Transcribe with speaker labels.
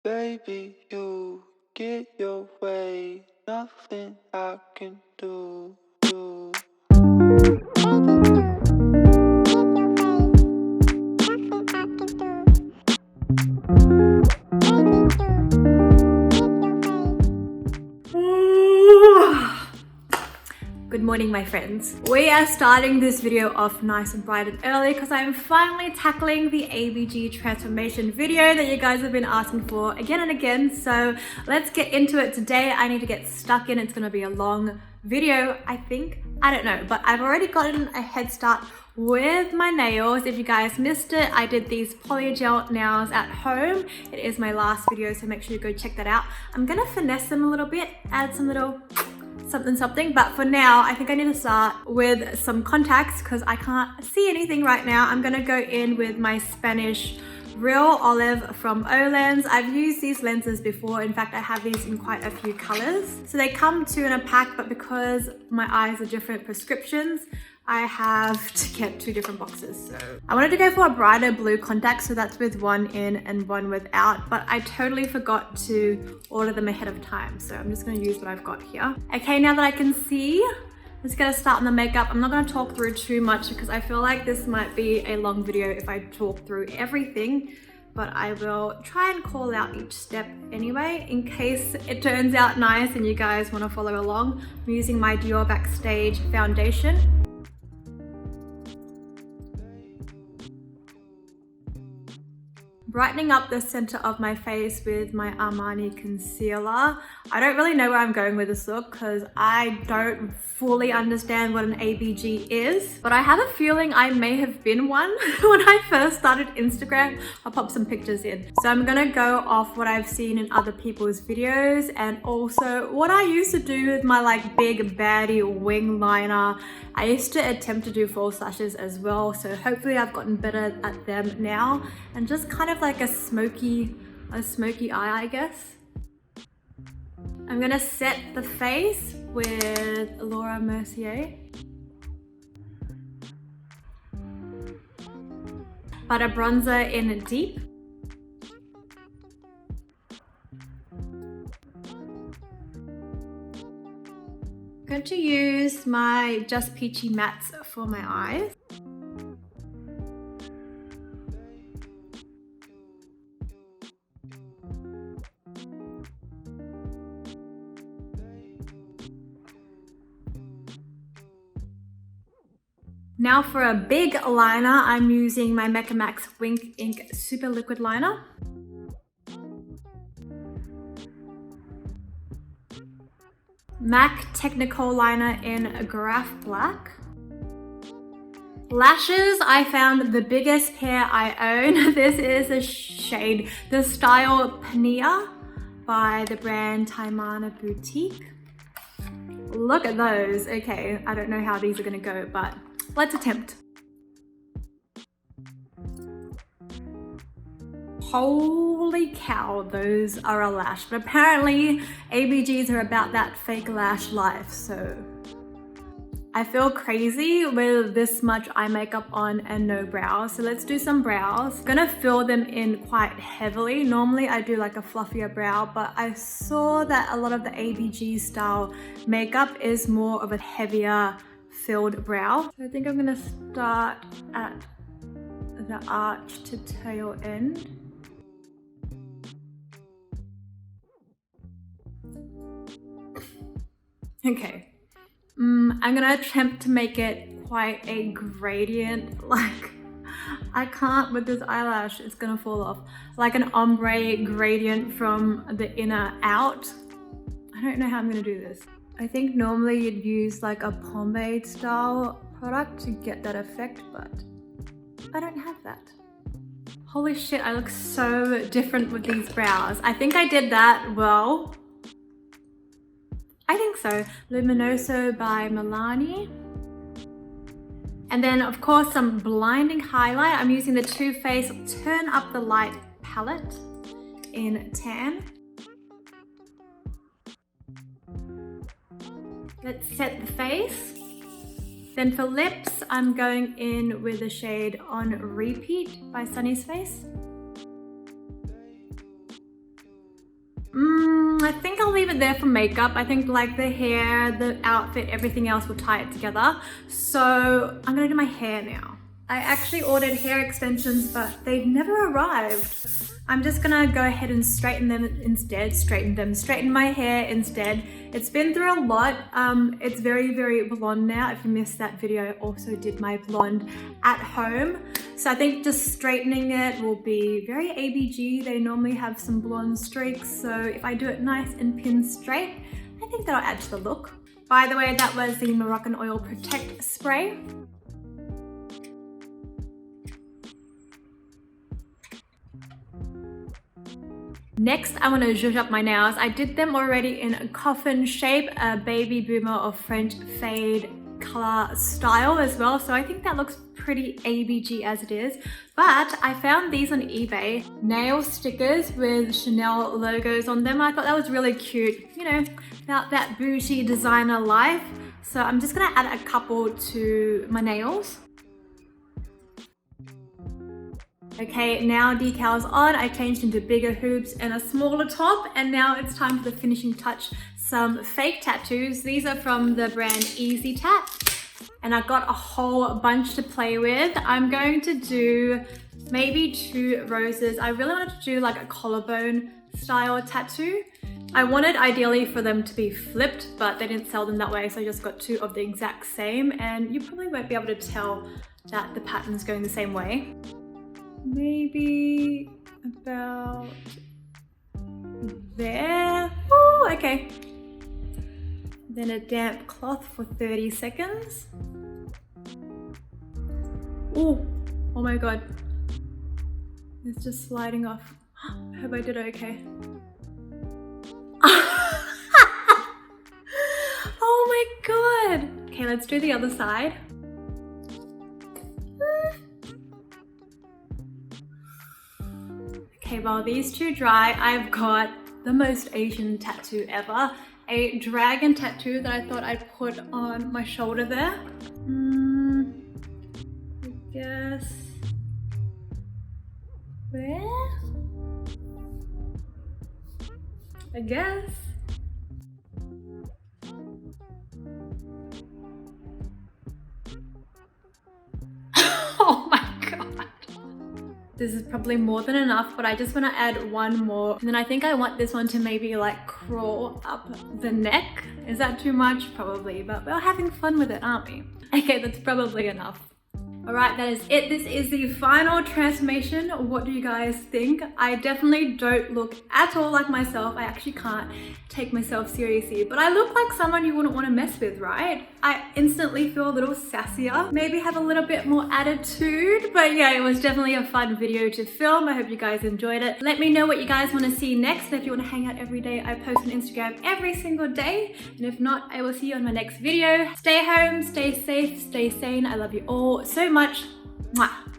Speaker 1: Baby, you get your way, nothing I can do.
Speaker 2: Good morning, my friends. We are starting this video off nice and bright and early because I'm finally tackling the ABG transformation video that you guys have been asking for again and again. So let's get into it today. I need to get stuck in. It's going to be a long video, I think. I don't know, but I've already gotten a head start with my nails. If you guys missed it, I did these polygel nails at home. It is my last video, so make sure you go check that out. I'm going to finesse them a little bit, add some little something, but for now I think I need to start with some contacts because I can't see anything right now. I'm gonna go in with my Spanish Real Olive from Olens. I've used these lenses before. In fact, I have these in quite a few colors. So they come two in a pack, but because my eyes are different prescriptions, I have to get two different boxes. So I wanted to go for a brighter blue contact, so that's with one in and one without, but I totally forgot to order them ahead of time. So I'm just gonna use what I've got here. Okay, now that I can see, let's get a start on the makeup. I'm not gonna talk through too much because I feel like this might be a long video if I talk through everything, but I will try and call out each step anyway in case it turns out nice and you guys wanna follow along. I'm using my Dior Backstage foundation. Brightening up the center of my face with my Armani concealer. I don't really know where I'm going with this look because I don't fully understand what an ABG is, but I have a feeling I may have been one when I first started Instagram. I'll pop some pictures in. So I'm gonna go off what I've seen in other people's videos and also what I used to do with my like big baddie wing liner. I used to attempt to do false lashes as well, so hopefully I've gotten better at them now, and just kind of like a smoky eye, I guess. I'm gonna set the face with Mercier. Butter bronzer in Deep. I'm going to use my Just Peachy mattes for my eyes. Now for a big liner, I'm using my Mecca Max Wink Ink Super Liquid Liner. MAC Technical Liner in Graph Black. Lashes, I found the biggest pair I own. This is a shade, the style Pania by the brand Taimana Boutique. Look at those. Okay, I don't know how these are gonna go, but let's attempt. Holy cow, those are a lash. But apparently ABGs are about that fake lash life, so I feel crazy with this much eye makeup on and no brows. So let's do some brows. I'm gonna fill them in quite heavily. Normally I do like a fluffier brow, but I saw that a lot of the ABG style makeup is more of a heavier filled brow. So I think I'm gonna start at the arch to tail end. Okay, I'm gonna attempt to make it quite a gradient, like I can't with this eyelash, it's gonna fall off. Like an ombre gradient from the inner out. I don't know how I'm gonna do this. I think normally you'd use like a pomade style product to get that effect, but I don't have that. Holy shit, I look so different with these brows. I think I did that well. I think so. Luminoso by Milani. And then of course some blinding highlight. I'm using the Too Faced Turn Up the Light palette in tan. Let's set the face. Then for lips, I'm going in with the shade On Repeat by Sunnies Face. leave it there for makeup. I think like the hair, the outfit, everything else will tie it together. So I'm gonna do my hair now. I actually ordered hair extensions, but they've never arrived. I'm just gonna go ahead and straighten them instead, straighten my hair instead. It's been through a lot. It's very, very blonde now. If you missed that video, I also did my blonde at home. So I think just straightening it will be very ABG. They normally have some blonde streaks. So if I do it nice and pin straight, I think that'll add to the look. By the way, that was the Moroccanoil Protect Spray. Next, I want to zhuzh up my nails. I did them already in a coffin shape, a baby boomer or French fade color style as well. So I think that looks pretty ABG as it is. But I found these on eBay, nail stickers with Chanel logos on them. I thought that was really cute, you know, about that bougie designer life. So I'm just gonna add a couple to my nails. Okay, now decals on, I changed into bigger hoops and a smaller top, and now it's time for the finishing touch, some fake tattoos. These are from the brand Easy Tat, and I've got a whole bunch to play with. I'm going to do maybe 2 roses. I really wanted to do like a collarbone style tattoo. I wanted ideally for them to be flipped, but they didn't sell them that way, so I just got 2 of the exact same, and you probably won't be able to tell that the pattern's going the same way. Maybe about there. Ooh, okay. Then a damp cloth for 30 seconds. Ooh, oh my god. It's just sliding off. I hope I did okay. Oh my god. Okay, let's do the other side. Okay, while these 2 dry, I've got the most Asian tattoo ever. A dragon tattoo that I thought I'd put on my shoulder there. I guess... where? I guess. Oh my god. This is probably more than enough, but I just want to add 1 more. And then I think I want this one to maybe like crawl up the neck. Is that too much? Probably, but we're having fun with it, aren't we? Okay, that's probably enough. Alright, that is it. This is the final transformation. What do you guys think? I definitely don't look at all like myself. I actually can't take myself seriously, but I look like someone you wouldn't want to mess with, right? I instantly feel a little sassier, maybe have a little bit more attitude, but yeah, it was definitely a fun video to film. I hope you guys enjoyed it. Let me know what you guys want to see next, and if you want to hang out every day, I post on Instagram every single day, and if not, I will see you on my next video. Stay home, stay safe, stay sane. I love you all so much. Mwah.